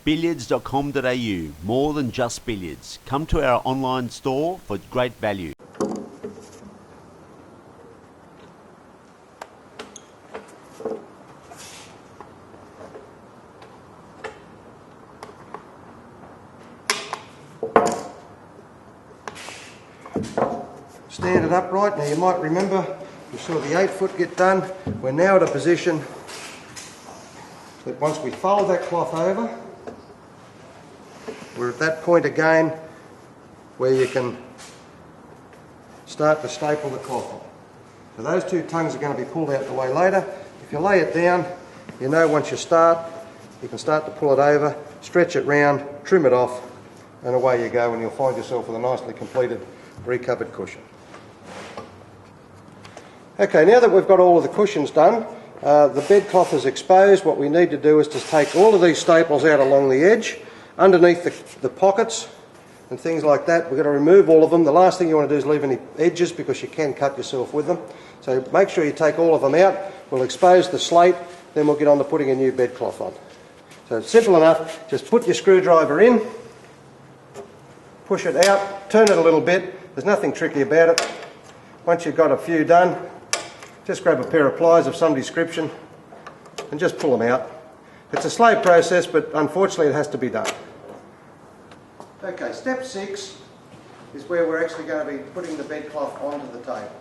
Billiards.com.au, more than just billiards. Come to our online store for great value. Stand it upright. Now you might remember you saw the 8 foot get done. We're now at a position that once we fold that cloth over, we're at that point again where you can start to staple the cloth on. So those two tongues are going to be pulled out the way later. If you lay it down, you know once you start, you can start to pull it over, stretch it round, trim it off, and away you go, and you'll find yourself with a nicely completed recovered cushion. Okay, now that we've got all of the cushions done, the bed cloth is exposed. What we need to do is to take all of these staples out along the edge, underneath the pockets and things like that. We've got to remove all of them. The last thing you want to do is leave any edges because you can cut yourself with them. So make sure you take all of them out. We'll expose the slate, then we'll get on to putting a new bed cloth on. So it's simple enough. Just put your screwdriver in, push it out, turn it a little bit. There's nothing tricky about it. Once you've got a few done, just grab a pair of pliers of some description and just pull them out. It's a slow process, but unfortunately it has to be done. Okay, step 6 is where we're actually going to be putting the bed cloth onto the table.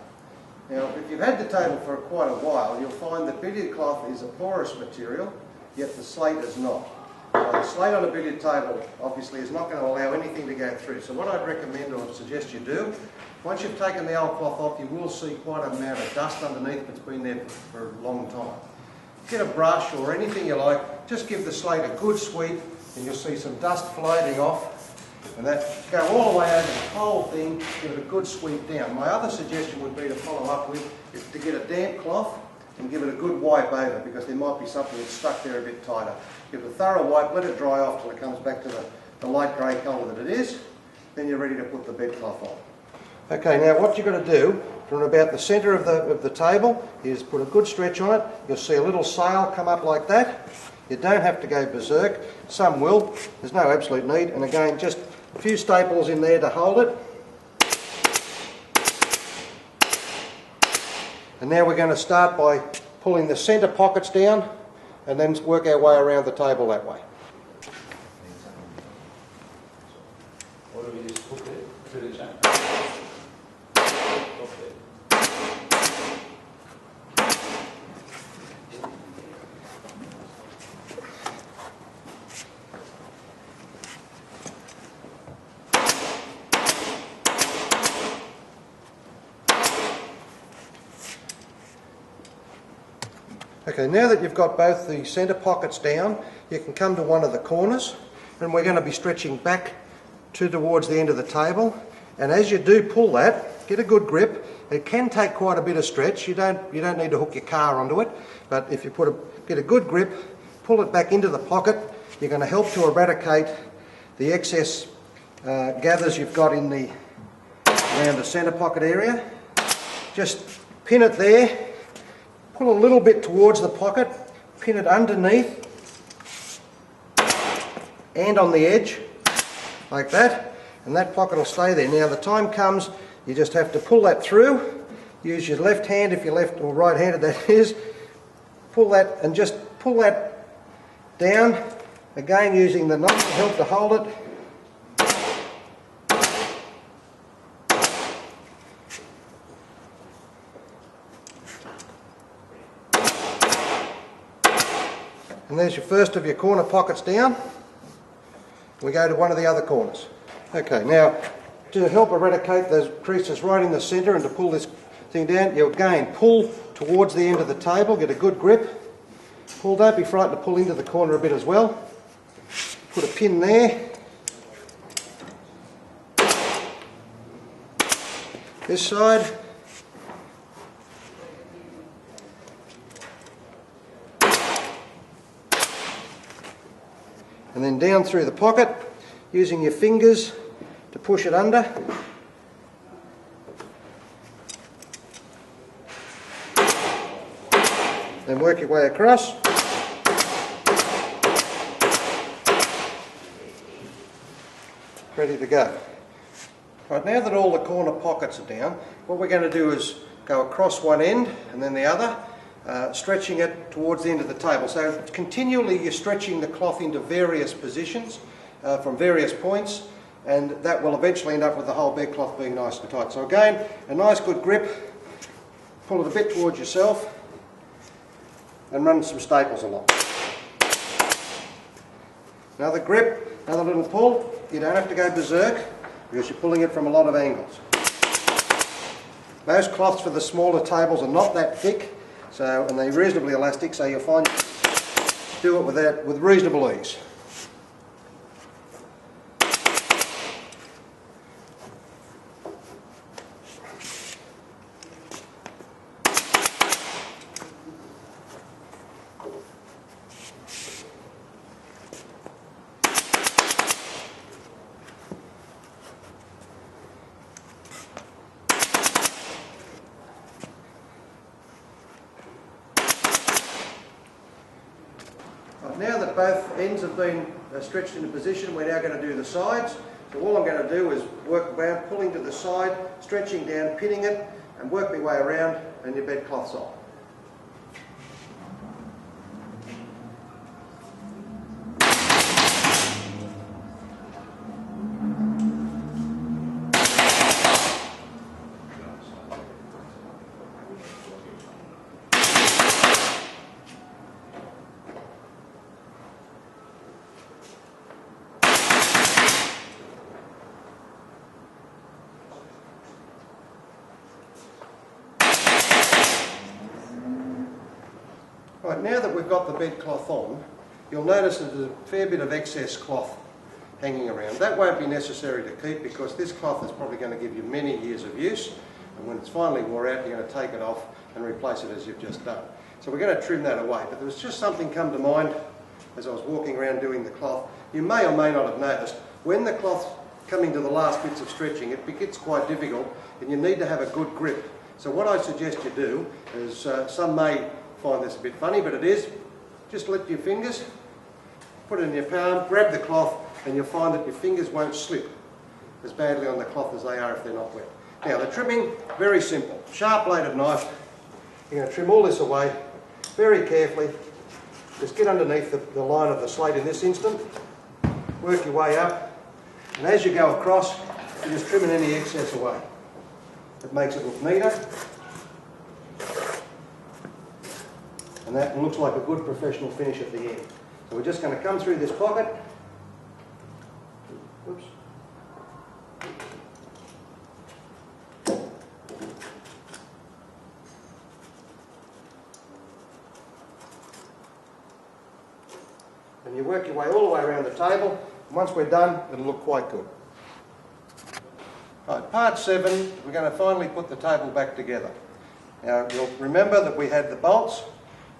Now, if you've had the table for quite a while, you'll find that billiard cloth is a porous material, yet the slate is not. The slate on a billiard table obviously is not going to allow anything to go through. So what I'd recommend or suggest you do, once you've taken the old cloth off, you will see quite an amount of dust underneath that's been there for a long time. Get a brush or anything you like, just give the slate a good sweep and you'll see some dust floating off. And that, go all the way over the whole thing, give it a good sweep down. My other suggestion would be to follow up with is to get a damp cloth and give it a good wipe over, because there might be something that's stuck there a bit tighter. Give it a thorough wipe, let it dry off till it comes back to the light grey colour that it is, then you're ready to put the bed cloth on. Okay, now what you've got to do from about the centre of the table is put a good stretch on it. You'll see a little sail come up like that. You don't have to go berserk, some will, there's no absolute need, and again just a few staples in there to hold it. And now we're going to start by pulling the centre pockets down and then work our way around the table that way. What do we just put it to the chamber? Okay, now that you've got both the centre pockets down, you can come to one of the corners, and we're going to be stretching back towards the end of the table. And as you do pull that, get a good grip. It can take quite a bit of stretch. You don't need to hook your car onto it, but if you get a good grip, pull it back into the pocket, you're going to help to eradicate the excess gathers you've got around the centre pocket area. Just pin it there. Pull a little bit towards the pocket, pin it underneath and on the edge, like that, and that pocket will stay there. Now the time comes, you just have to pull that through, use your left hand if you're left or right-handed that is, pull that and just pull that down, again using the knife to help to hold it. And there's your first of your corner pockets down. We go to one of the other corners. Okay, now to help eradicate those creases right in the centre and to pull this thing down, you again pull towards the end of the table, get a good grip. Pull, don't be frightened to pull into the corner a bit as well. Put a pin there. This side. And then down through the pocket, using your fingers to push it under. Then work your way across. ready to go. Right, now that all the corner pockets are down, what we're going to do is go across one end and then the other, stretching it towards the end of the table. So continually you're stretching the cloth into various positions from various points, and that will eventually end up with the whole bedcloth being nice and tight. So again, a nice good grip, pull it a bit towards yourself and run some staples along. Another grip, another little pull. You don't have to go berserk because you're pulling it from a lot of angles. Most cloths for the smaller tables are not that thick, and they're reasonably elastic, so you'll find do it with reasonable ease. Now that both ends have been stretched into position, we're now going to do the sides. So all I'm going to do is work around, pulling to the side, stretching down, pinning it, and work my way around, and your bedcloth's on. Right, now that we've got the bedcloth on, you'll notice that there's a fair bit of excess cloth hanging around. That won't be necessary to keep because this cloth is probably going to give you many years of use, and when it's finally wore out you're going to take it off and replace it as you've just done. So we're going to trim that away, but there was just something come to mind as I was walking around doing the cloth. You may or may not have noticed, when the cloth's coming to the last bits of stretching, it gets quite difficult and you need to have a good grip. So what I suggest you do is, some may find this a bit funny, but it is, just lift your fingers, put it in your palm, grab the cloth, and you'll find that your fingers won't slip as badly on the cloth as they are if they're not wet. Now the trimming, very simple. Sharp bladed knife, you're going to trim all this away very carefully. Just get underneath the line of the slate in this instant, work your way up, and as you go across, you're just trimming any excess away. It makes it look neater. And that looks like a good professional finish at the end. So we're just going to come through this pocket. Whoops. And you work your way all the way around the table. And once we're done, it'll look quite good. Right, part 7, we're going to finally put the table back together. Now you'll remember that we had the bolts.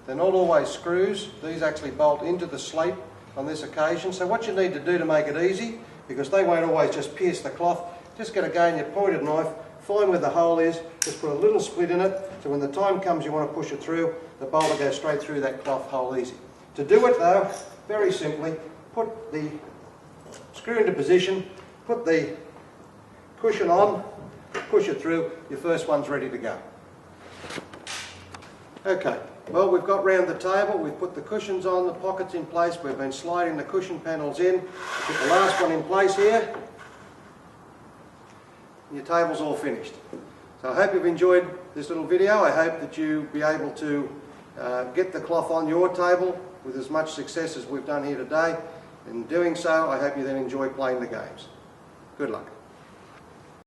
They're not always screws. These actually bolt into the slate on this occasion. So what you need to do to make it easy, because they won't always just pierce the cloth, just get again your pointed knife, find where the hole is, just put a little split in it, so when the time comes you want to push it through, the bolt will go straight through that cloth hole easy. To do it though, very simply, put the screw into position, put the cushion on, push it through, your first one's ready to go. Okay. Well, we've got round the table, we've put the cushions on, the pockets in place, we've been sliding the cushion panels in, put the last one in place here, and your table's all finished. So I hope you've enjoyed this little video. I hope that you'll be able to get the cloth on your table with as much success as we've done here today. In doing so, I hope you then enjoy playing the games. Good luck.